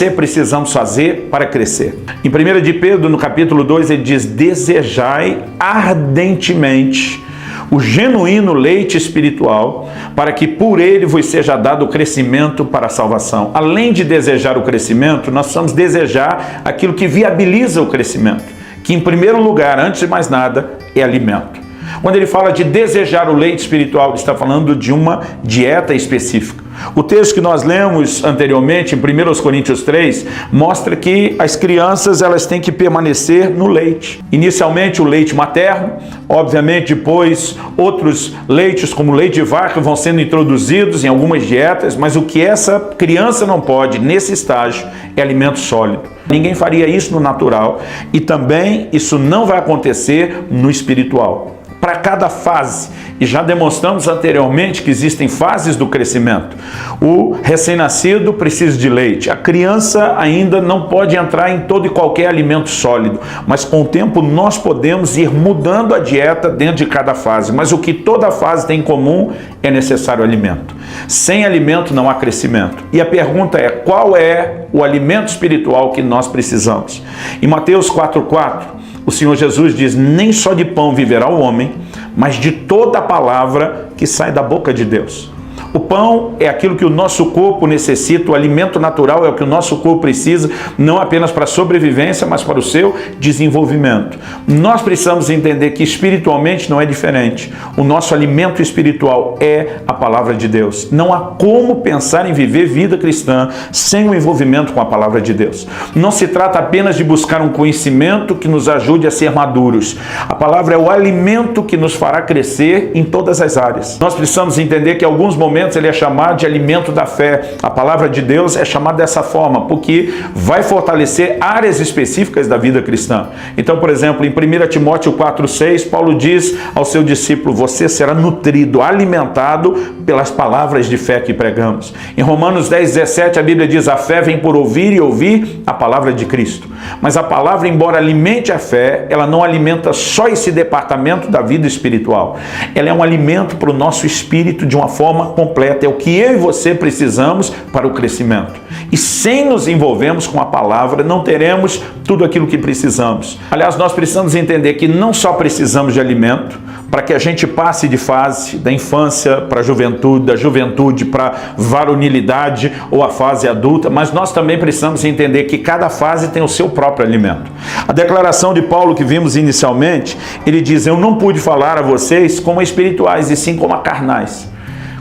precisamos fazer para crescer? Em 1 de Pedro, no capítulo 2, ele diz: desejai ardentemente o genuíno leite espiritual, para que por ele vos seja dado o crescimento para a salvação. Além de desejar o crescimento, nós precisamos desejar aquilo que viabiliza o crescimento, que em primeiro lugar, antes de mais nada, é alimento. Quando ele fala de desejar o leite espiritual, ele está falando de uma dieta específica. O texto que nós lemos anteriormente, em 1 Coríntios 3, mostra que as crianças elas têm que permanecer no leite. Inicialmente o leite materno, obviamente depois outros leites, como o leite de vaca, vão sendo introduzidos em algumas dietas, mas o que essa criança não pode nesse estágio é alimento sólido. Ninguém faria isso no natural e também isso não vai acontecer no espiritual. Para cada fase, e já demonstramos anteriormente que existem fases do crescimento. O recém-nascido precisa de leite, a criança ainda não pode entrar em todo e qualquer alimento sólido, mas com o tempo nós podemos ir mudando a dieta dentro de cada fase, mas o que toda fase tem em comum é necessário alimento. Sem alimento não há crescimento. E a pergunta é: qual é o alimento espiritual que nós precisamos? Em Mateus 4,4, o Senhor Jesus diz: nem só de pão viverá o homem, mas de toda a palavra que sai da boca de Deus. O pão é aquilo que o nosso corpo necessita, o alimento natural é o que o nosso corpo precisa, não apenas para a sobrevivência, mas para o seu desenvolvimento. Nós precisamos entender que espiritualmente não é diferente. O nosso alimento espiritual é a palavra de Deus. Não há como pensar em viver vida cristã sem o envolvimento com a palavra de Deus. Não se trata apenas de buscar um conhecimento que nos ajude a ser maduros. A palavra é o alimento que nos fará crescer em todas as áreas. Nós precisamos entender que em alguns momentos ele é chamado de alimento da fé. A palavra de Deus é chamada dessa forma, porque vai fortalecer áreas específicas da vida cristã. Então, por exemplo, em 1 Timóteo 4,6, Paulo diz ao seu discípulo: você será nutrido, alimentado pelas palavras de fé que pregamos. Em Romanos 10,17, a Bíblia diz: a fé vem por ouvir e ouvir a palavra de Cristo. Mas a palavra, embora alimente a fé, ela não alimenta só esse departamento da vida espiritual. Ela é um alimento para o nosso espírito de uma forma completa. É o que eu e você precisamos para o crescimento. E sem nos envolvermos com a palavra, não teremos tudo aquilo que precisamos. Aliás, nós precisamos entender que não só precisamos de alimento para que a gente passe de fase da infância para a juventude, da juventude para a varonilidade ou a fase adulta, mas nós também precisamos entender que cada fase tem o seu próprio alimento. A declaração de Paulo que vimos inicialmente, ele diz: eu não pude falar a vocês como espirituais, e sim como carnais,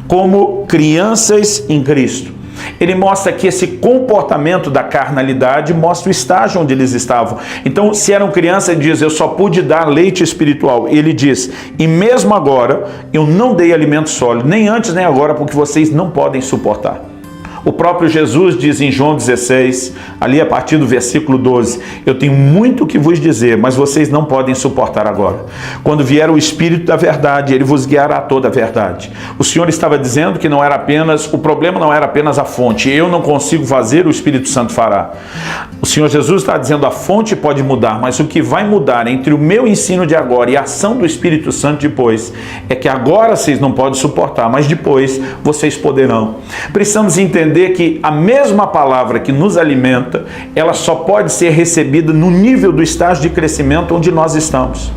como crianças em Cristo. Ele mostra que esse comportamento da carnalidade mostra o estágio onde eles estavam. Então, se eram crianças, ele diz: eu só pude dar leite espiritual. Ele diz: e mesmo agora eu não dei alimento sólido, nem antes nem agora, porque vocês não podem suportar. O próprio Jesus diz em João 16, ali a partir do versículo 12, eu tenho muito o que vos dizer, mas vocês não podem suportar agora. Quando vier o Espírito da verdade, ele vos guiará a toda a verdade. O Senhor estava dizendo que não era apenas, o problema não era apenas a fonte. Eu não consigo fazer, o Espírito Santo fará. O Senhor Jesus está dizendo: a fonte pode mudar, mas o que vai mudar entre o meu ensino de agora e a ação do Espírito Santo depois, é que agora vocês não podem suportar, mas depois vocês poderão. Precisamos entender que a mesma palavra que nos alimenta, ela só pode ser recebida no nível do estágio de crescimento onde nós estamos.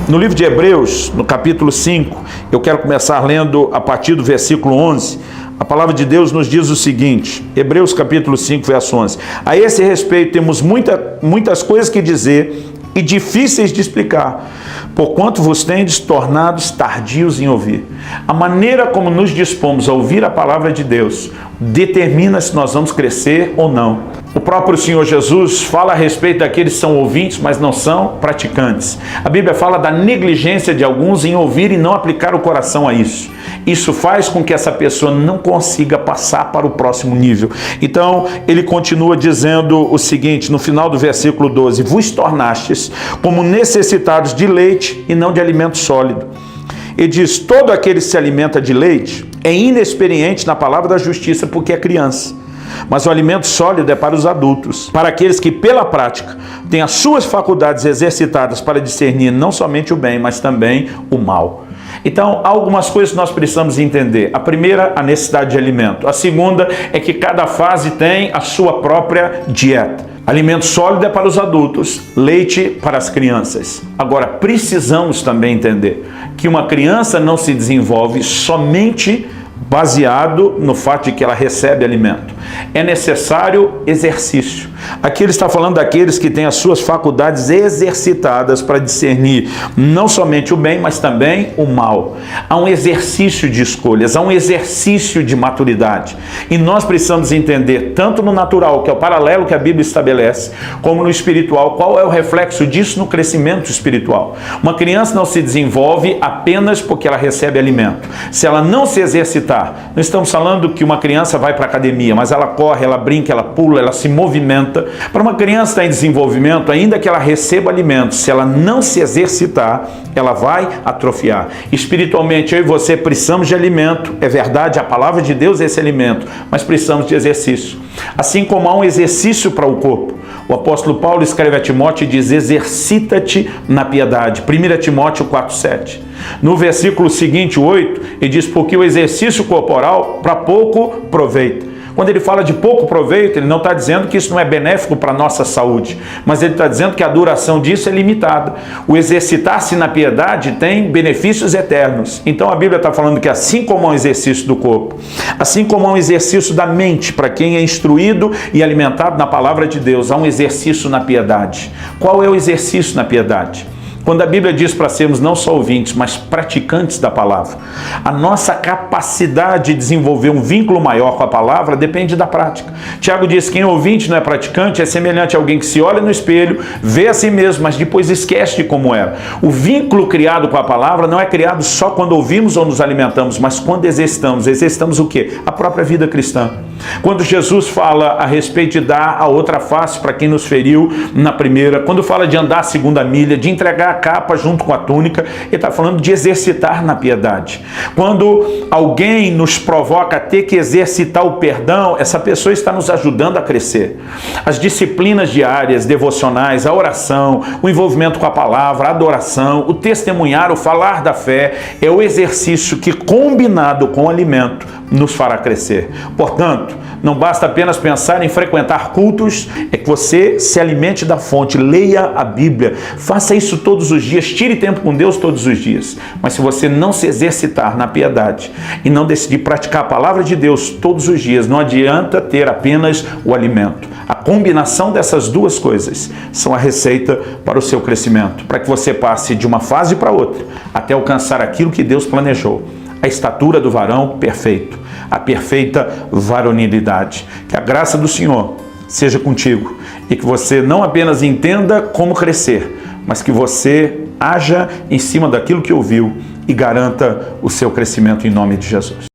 No livro de Hebreus, no capítulo 5, eu quero começar lendo a partir do versículo 11, a palavra de Deus nos diz o seguinte, Hebreus capítulo 5, verso 11, a esse respeito temos muitas coisas que dizer e difíceis de explicar, porquanto vos tendes tornados tardios em ouvir. A maneira como nos dispomos a ouvir a palavra de Deus determina se nós vamos crescer ou não. O próprio Senhor Jesus fala a respeito daqueles que são ouvintes, mas não são praticantes. A Bíblia fala da negligência de alguns em ouvir e não aplicar o coração a isso. Isso faz com que essa pessoa não consiga passar para o próximo nível. Então, ele continua dizendo o seguinte, no final do versículo 12, vos tornastes como necessitados de leite e não de alimento sólido. Ele diz, todo aquele que se alimenta de leite é inexperiente na palavra da justiça porque é criança. Mas o alimento sólido é para os adultos, para aqueles que pela prática têm as suas faculdades exercitadas para discernir não somente o bem, mas também o mal. Então, há algumas coisas que nós precisamos entender. A primeira, a necessidade de alimento. A segunda é que cada fase tem a sua própria dieta. Alimento sólido é para os adultos, leite para as crianças. Agora, precisamos também entender que uma criança não se desenvolve somente baseado no fato de que ela recebe alimento. É necessário exercício. Aqui ele está falando daqueles que têm as suas faculdades exercitadas para discernir não somente o bem, mas também o mal. Há um exercício de escolhas, há um exercício de maturidade. E nós precisamos entender, tanto no natural, que é o paralelo que a Bíblia estabelece, como no espiritual, qual é o reflexo disso no crescimento espiritual. Uma criança não se desenvolve apenas porque ela recebe alimento. Se ela não se exercitar, não estamos falando que uma criança vai para a academia, mas ela corre, ela brinca, ela pula, ela se movimenta. Para uma criança estar em desenvolvimento, ainda que ela receba alimento, se ela não se exercitar, ela vai atrofiar. Espiritualmente, eu e você precisamos de alimento. É verdade, a palavra de Deus é esse alimento, mas precisamos de exercício. Assim como há um exercício para o corpo. O apóstolo Paulo escreve a Timóteo e diz: exercita-te na piedade. 1 Timóteo 4,7. No versículo seguinte, 8, ele diz: porque o exercício corporal para pouco proveito. Quando ele fala de pouco proveito, ele não está dizendo que isso não é benéfico para a nossa saúde, mas ele está dizendo que a duração disso é limitada. O exercitar-se na piedade tem benefícios eternos. Então a Bíblia está falando que assim como há um exercício do corpo, assim como há um exercício da mente, para quem é instruído e alimentado na palavra de Deus, há um exercício na piedade. Qual é o exercício na piedade? Quando a Bíblia diz para sermos não só ouvintes, mas praticantes da palavra, a nossa capacidade de desenvolver um vínculo maior com a palavra depende da prática. Tiago diz que quem é ouvinte não é praticante, é semelhante a alguém que se olha no espelho, vê a si mesmo, mas depois esquece de como era. O vínculo criado com a palavra não é criado só quando ouvimos ou nos alimentamos, mas quando exercitamos. Exercitamos o quê? A própria vida cristã. Quando Jesus fala a respeito de dar a outra face para quem nos feriu na primeira, quando fala de andar a segunda milha, de entregar a capa junto com a túnica, ele está falando de exercitar na piedade. Quando alguém nos provoca a ter que exercitar o perdão, essa pessoa está nos ajudando a crescer. As disciplinas diárias, devocionais, a oração, o envolvimento com a palavra, a adoração, o testemunhar, o falar da fé, é o exercício que, combinado com o alimento, nos fará crescer. Portanto, não basta apenas pensar em frequentar cultos, é que você se alimente da fonte, leia a Bíblia, faça isso todos os dias, tire tempo com Deus todos os dias. Mas se você não se exercitar na piedade e não decidir praticar a palavra de Deus todos os dias, não adianta ter apenas o alimento. A combinação dessas duas coisas são a receita para o seu crescimento, para que você passe de uma fase para outra, até alcançar aquilo que Deus planejou. A estatura do varão perfeito, a perfeita varonilidade. Que a graça do Senhor seja contigo e que você não apenas entenda como crescer, mas que você haja em cima daquilo que ouviu e garanta o seu crescimento em nome de Jesus.